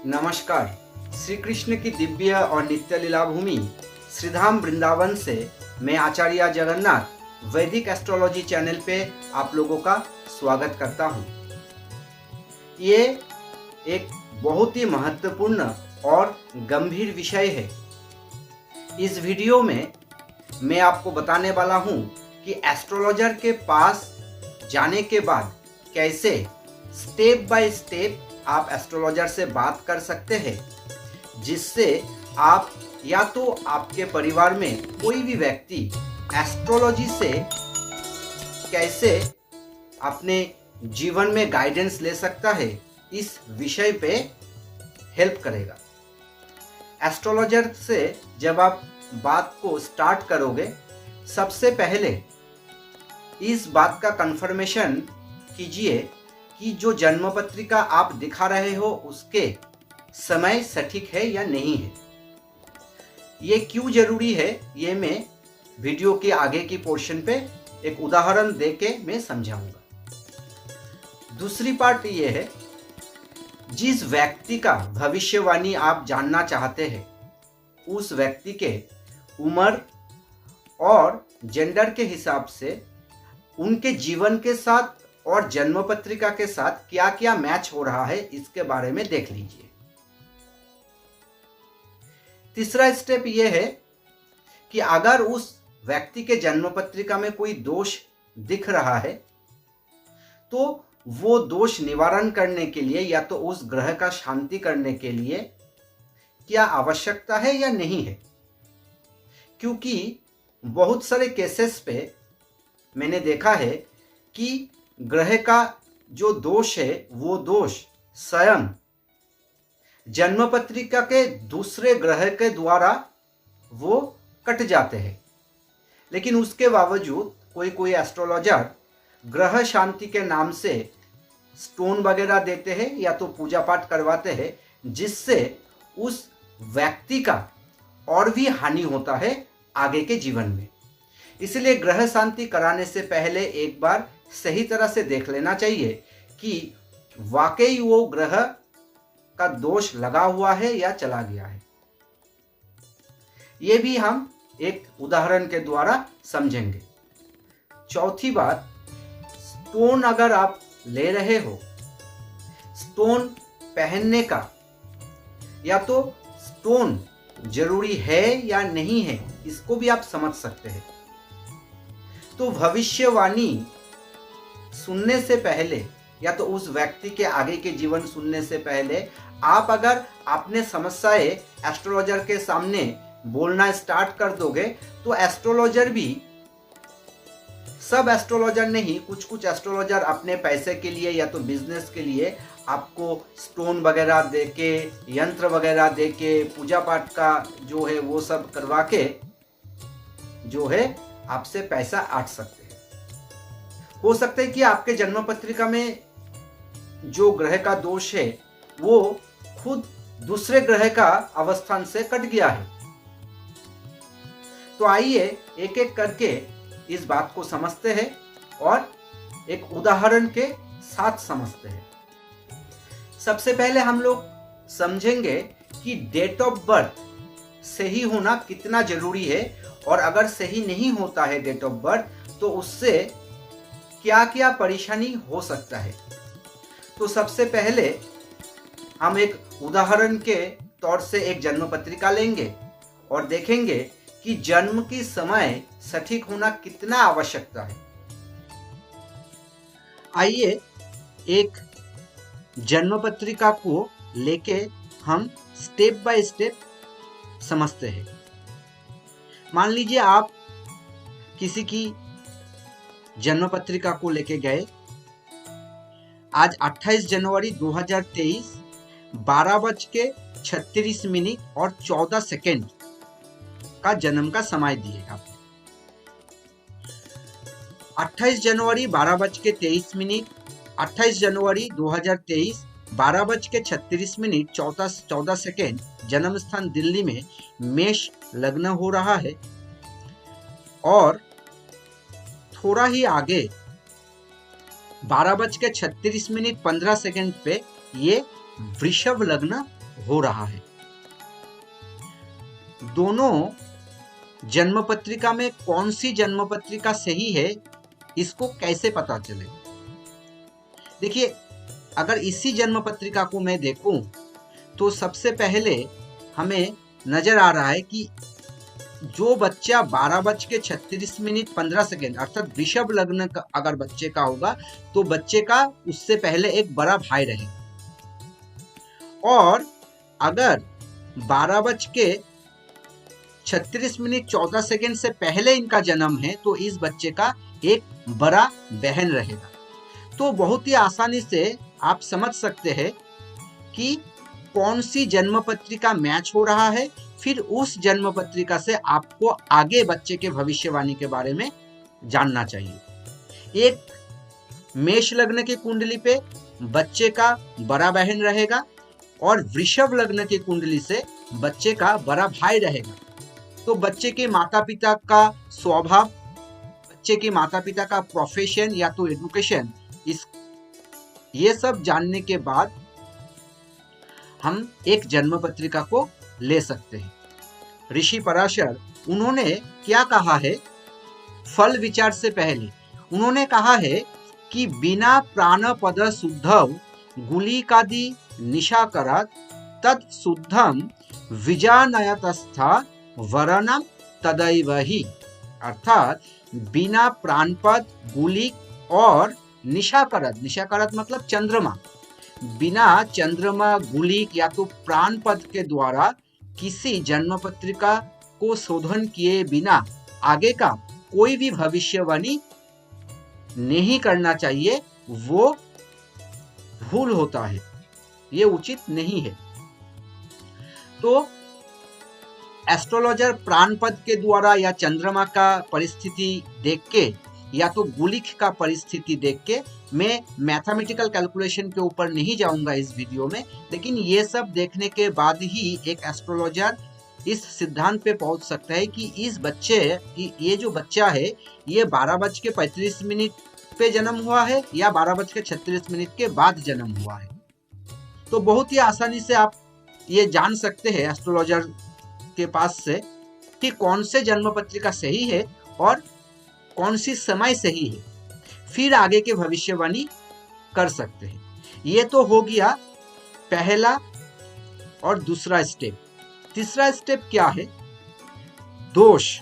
नमस्कार। श्री कृष्ण की दिव्य और नित्य लीला भूमि श्रीधाम वृंदावन से मैं आचार्य जगन्नाथ वैदिक एस्ट्रोलॉजी चैनल पे आप लोगों का स्वागत करता हूँ। ये एक बहुत ही महत्वपूर्ण और गंभीर विषय है। इस वीडियो में मैं आपको बताने वाला हूँ कि एस्ट्रोलॉजर के पास जाने के बाद कैसे स्टेप बाय स्टेप आप एस्ट्रोलॉजर से बात कर सकते हैं, जिससे आप या तो आपके परिवार में कोई भी व्यक्ति एस्ट्रोलॉजी से कैसे अपने जीवन में गाइडेंस ले सकता है, इस विषय पे हेल्प करेगा। एस्ट्रोलॉजर से जब आप बात को स्टार्ट करोगे, सबसे पहले इस बात का कंफर्मेशन कीजिए कि जो जन्म पत्रिका आप दिखा रहे हो उसके समय सटीक है या नहीं है। ये क्यों जरूरी है, ये मैं वीडियो के आगे की पोर्शन पे एक उदाहरण देके मैं समझाऊंगा। दूसरी पार्ट ये है, जिस व्यक्ति का भविष्यवाणी आप जानना चाहते हैं, उस व्यक्ति के उम्र और जेंडर के हिसाब से उनके जीवन के साथ और जन्म पत्रिका के साथ क्या क्या मैच हो रहा है, इसके बारे में देख लीजिए। तीसरा स्टेप यह है कि अगर उस व्यक्ति के जन्म पत्रिका में कोई दोष दिख रहा है, तो वो दोष निवारण करने के लिए या तो उस ग्रह का शांति करने के लिए क्या आवश्यकता है या नहीं है। क्योंकि बहुत सारे केसेस पे मैंने देखा है कि ग्रह का जो दोष है, वो दोष स्वयं जन्म पत्रिका के दूसरे ग्रह के द्वारा वो कट जाते हैं। लेकिन उसके बावजूद कोई कोई एस्ट्रोलॉजर ग्रह शांति के नाम से स्टोन वगैरह देते हैं या तो पूजा पाठ करवाते हैं, जिससे उस व्यक्ति का और भी हानि होता है आगे के जीवन में। इसलिए ग्रह शांति कराने से पहले एक बार सही तरह से देख लेना चाहिए कि वाकई वो ग्रह का दोष लगा हुआ है या चला गया है। ये भी हम एक उदाहरण के द्वारा समझेंगे। चौथी बात, स्टोन अगर आप ले रहे हो, स्टोन पहनने का या तो स्टोन जरूरी है या नहीं है, इसको भी आप समझ सकते हैं। तो भविष्यवाणी सुनने से पहले या तो उस व्यक्ति के आगे के जीवन सुनने से पहले आप अगर अपने समस्याएं एस्ट्रोलॉजर के सामने बोलना स्टार्ट कर दोगे, तो एस्ट्रोलॉजर भी, सब एस्ट्रोलॉजर नहीं, कुछ कुछ एस्ट्रोलॉजर अपने पैसे के लिए या तो बिजनेस के लिए आपको स्टोन वगैरह देके, यंत्र वगैरह देके, पूजा पाठ का जो है वो सब करवा के जो है आपसे पैसा आट सकते हैं। हो सकता है कि आपके जन्म पत्रिका में जो ग्रह का दोष है वो खुद दूसरे ग्रह का अवस्थान से कट गया है। तो आइए एक एक करके इस बात को समझते हैं और एक उदाहरण के साथ समझते हैं। सबसे पहले हम लोग समझेंगे कि डेट ऑफ बर्थ सही होना कितना जरूरी है, और अगर सही नहीं होता है डेट ऑफ बर्थ तो उससे क्या क्या परेशानी हो सकता है। तो सबसे पहले हम एक उदाहरण के तौर से एक जन्म पत्रिका लेंगे और देखेंगे कि जन्म की समय सटीक होना कितना आवश्यकता है। आइए एक जन्म पत्रिका को लेके हम स्टेप बाय स्टेप समझते हैं। मान लीजिए आप किसी की जन्म पत्रिका को लेके गए। आज 28 जनवरी 2023 12:36 और 14 सेकेंड का जन्म का समय दिएगा। 28 जनवरी 12:23, 28 जनवरी 2023 12:36 14 सेकेंड, जन्म स्थान दिल्ली में मेष लग्न हो रहा है। और थोड़ा ही आगे 12:36 15 पे ये वृषभ लग्न हो रहा है। दोनों जन्म पत्रिका में कौन सी जन्म पत्रिका सही है, इसको कैसे पता चले? देखिए, अगर इसी जन्म पत्रिका को मैं देखूं तो सबसे पहले हमें नजर आ रहा है कि जो बच्चा 12:36 अर्थात वृषभ लग्न का अगर बच्चे का होगा तो बच्चे का उससे पहले एक बड़ा भाई रहेगा, और अगर 12:36 से पहले इनका जन्म है तो इस बच्चे का एक बड़ा बहन रहेगा। तो बहुत ही आसानी से आप समझ सकते हैं कि कौन सी जन्म पत्रिका मैच हो रहा है, फिर उस जन्म पत्रिका से आपको आगे बच्चे के भविष्यवाणी के बारे में जानना चाहिए। एक मेष लग्न की कुंडली पे बच्चे का बड़ा बहन रहेगा और वृषभ लग्न की कुंडली से बच्चे का बड़ा भाई रहेगा। तो बच्चे के माता पिता का स्वभाव, बच्चे के माता पिता का प्रोफेशन या तो एजुकेशन, ये सब जानने के बाद हम एक जन्म पत्रिका को ले सकते हैं। ऋषि पराशर उन्होंने क्या कहा है? फल विचार से पहले उन्होंने कहा है कि बिना प्राणपद शुद्धव गुलिकादि निशाकरात तत् शुद्धम विजानयतस्था वरणम तदैव ही। अर्थात बिना प्राणपद, गुलिक और निशाकरत, निशाकरत मतलब चंद्रमा, बिना चंद्रमा, गुलिक या तो प्राणपद के द्वारा किसी जन्म पत्रिका को शोधन किए बिना आगे का कोई भी भविष्यवाणी नहीं करना चाहिए। वो भूल होता है, ये उचित नहीं है। तो एस्ट्रोलॉजर प्राणपद के द्वारा या चंद्रमा का परिस्थिति देख के या तो गुलिक का परिस्थिति देख के, मैं मैथमेटिकल कैलकुलेशन के ऊपर नहीं जाऊंगा इस वीडियो में, लेकिन ये सब देखने के बाद ही एक एस्ट्रोलॉजर इस सिद्धांत पे पहुंच सकता है कि इस बच्चे, ये जो बच्चा है ये 12:35 पे जन्म हुआ है या 12:36 के बाद जन्म हुआ है। तो बहुत ही आसानी से आप ये जान सकते हैं एस्ट्रोलॉजर के पास से कि कौन से जन्म पत्रिका सही है और कौन सी समय सही है, फिर आगे के भविष्यवाणी कर सकते हैं। ये तो हो गया पहला और दूसरा स्टेप। तीसरा स्टेप क्या है? दोष।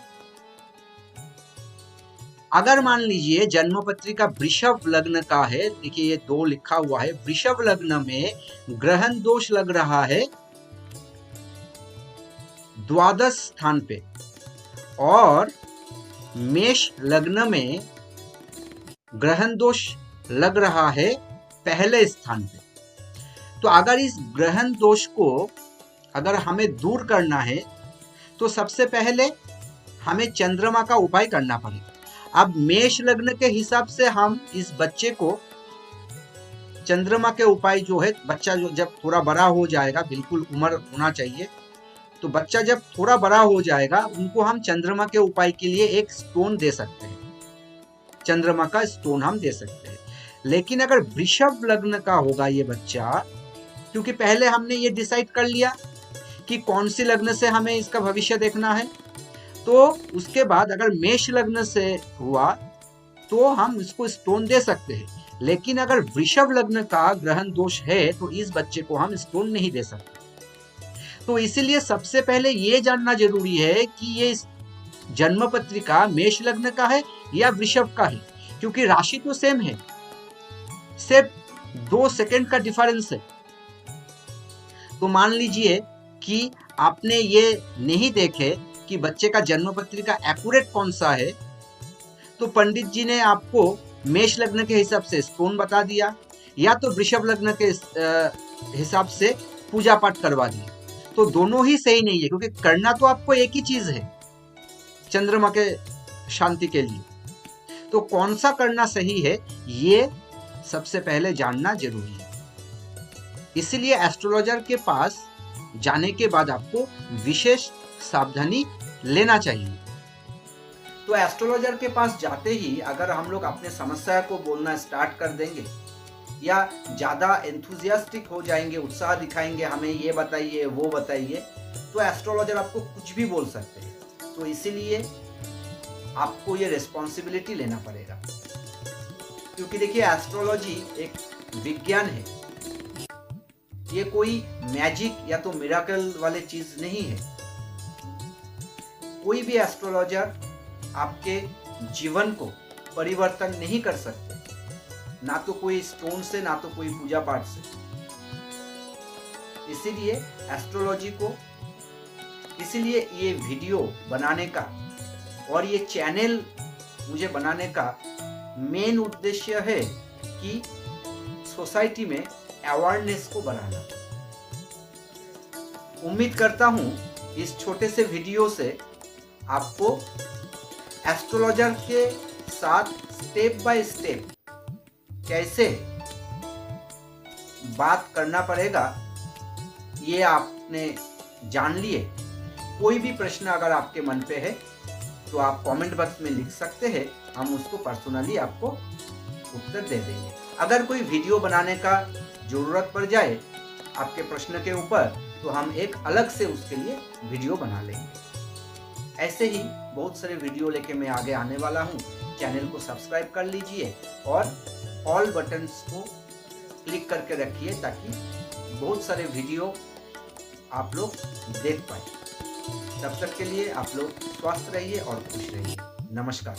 अगर मान लीजिए जन्म पत्रिका वृषभ लग्न का है, देखिए ये 2 लिखा हुआ है, वृषभ लग्न में ग्रहण दोष लग रहा है 12 स्थान पे, और मेष लग्न में ग्रहण दोष लग रहा है पहले स्थान पे। तो अगर इस ग्रहण दोष को अगर हमें दूर करना है तो सबसे पहले हमें चंद्रमा का उपाय करना पड़ेगा। अब मेष लग्न के हिसाब से हम इस बच्चे को चंद्रमा के उपाय जो है, बच्चा जो जब थोड़ा बड़ा हो जाएगा, बिल्कुल उम्र होना चाहिए, तो बच्चा जब थोड़ा बड़ा हो जाएगा उनको हम चंद्रमा के उपाय के लिए एक स्टोन दे सकते हैं, चंद्रमा का स्टोन हम दे सकते हैं। लेकिन अगर वृषभ लग्न का होगा ये बच्चा, क्योंकि पहले हमने ये डिसाइड कर लिया कि कौन सी लग्न से हमें इसका भविष्य देखना है, तो उसके बाद अगर मेष लग्न से हुआ तो हम इसको स्टोन दे सकते हैं। लेकिन अगर वृषभ लग्न का ग्रहण दोष है तो इस बच्चे को हम स्टोन नहीं दे सकते। तो इसीलिए सबसे पहले ये जानना जरूरी है कि ये जन्म पत्रिका मेष लग्न का है या वृषभ का है, क्योंकि राशि तो सेम है, सिर्फ 2 सेकंड का डिफरेंस है। तो मान लीजिए कि आपने ये नहीं देखे कि बच्चे का जन्म पत्रिका एक्यूरेट कौन सा है, तो पंडित जी ने आपको मेष लग्न के हिसाब से स्टोन बता दिया या तो वृषभ लग्न के हिसाब से पूजा पाठ करवा दिया। तो दोनों ही सही नहीं है, क्योंकि करना तो आपको एक ही चीज है, चंद्रमा के शांति के लिए। तो कौन सा करना सही है ये सबसे पहले जानना जरूरी है। इसलिए एस्ट्रोलॉजर के पास जाने के बाद आपको विशेष सावधानी लेना चाहिए। तो एस्ट्रोलॉजर के पास जाते ही अगर हम लोग अपने समस्या को बोलना स्टार्ट कर देंगे या ज़्यादा एंथुजियास्टिक हो जाएंगे, उत्साह दिखाएंगे, हमें ये बताइए वो बताइए, तो एस्ट्रोलॉजर आपको कुछ भी बोल सकते हैं। तो इसीलिए आपको ये रिस्पॉन्सिबिलिटी लेना पड़ेगा, क्योंकि देखिए एस्ट्रोलॉजी एक विज्ञान है, ये कोई मैजिक या तो मिराकल वाले चीज नहीं है। कोई भी एस्ट्रोलॉजर आपके जीवन को परिवर्तन नहीं कर सकते, ना तो कोई स्टोन से, ना तो कोई पूजा पाठ से। इसीलिए एस्ट्रोलॉजी को, इसीलिए ये वीडियो बनाने का और ये चैनल मुझे बनाने का मेन उद्देश्य है कि सोसाइटी में अवेयरनेस को बढ़ाना। उम्मीद करता हूं इस छोटे से वीडियो से आपको एस्ट्रोलॉजर के साथ स्टेप बाय स्टेप कैसे बात करना पड़ेगा ये आपने जान लिए। कोई भी प्रश्न अगर आपके मन पे है तो आप कमेंट बॉक्स में लिख सकते हैं, हम उसको पर्सनली आपको उत्तर दे देंगे। अगर कोई वीडियो बनाने का जरूरत पड़ जाए आपके प्रश्न के ऊपर, तो हम एक अलग से उसके लिए वीडियो बना लेंगे। ऐसे ही बहुत सारे वीडियो लेके मैं आगे आने वाला हूँ। चैनल को सब्सक्राइब कर लीजिए और ऑल बटन्स को क्लिक करके रखिए, ताकि बहुत सारे वीडियो आप लोग देख पाए। तब तक के लिए आप लोग स्वस्थ रहिए और खुश रहिए। नमस्कार।